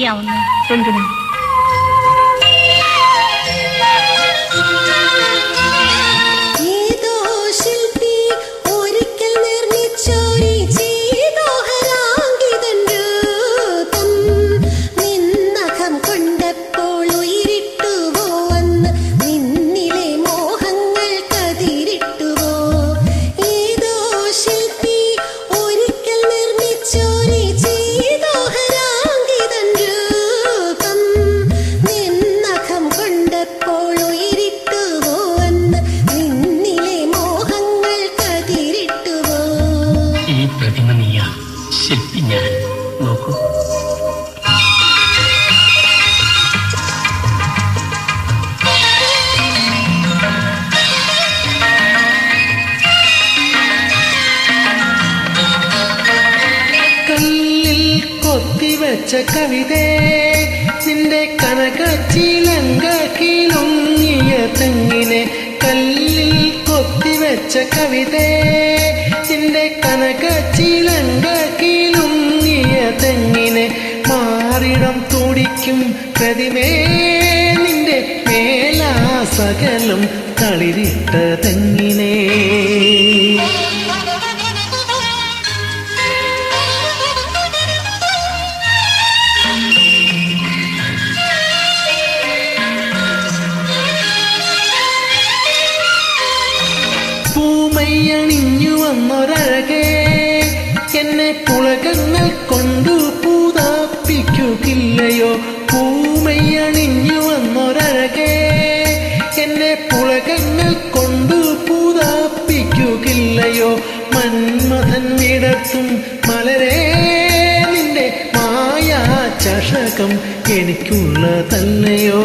ശരിയാവുന്നു. എന്തിനാ? ശില്പി ഞാൻ നോക്കൂ. കല്ലിൽ കൊത്തിവെച്ച കവിതേ, നിന്റെ കനകച്ചിലങ്കയിലൊങ്ങിയ തെങ്ങിനെ. കല്ലിൽ കൊത്തിവെച്ച കവിതേ, നിന്റെ കനകച്ചിലങ്കയിലൊങ്ങിയ തെങ്ങിനെ. മാറിടം തുടിക്കും പ്രതിമേ, നിന്റെ മേലാസകലം തളിരിട്ട തെങ്ങിനെ. പൂമയ്യണിഞ്ഞു വന്നൊരഴകേ, എന്നെ പുളകങ്ങൾ കൊണ്ടു പൂതാപ്പിക്കുകയില്ലയോ. പൂമയ്യണിഞ്ഞു വന്നൊരഴകേ, എന്നെ പുളകങ്ങൾ കൊണ്ടു പൂതാപ്പിക്കുകയില്ലയോ. മന്മഥൻ വിടർത്തും മലരേ, നിന്റെ മായാ ചഷകം എനിക്കുള്ളതല്ലയോ.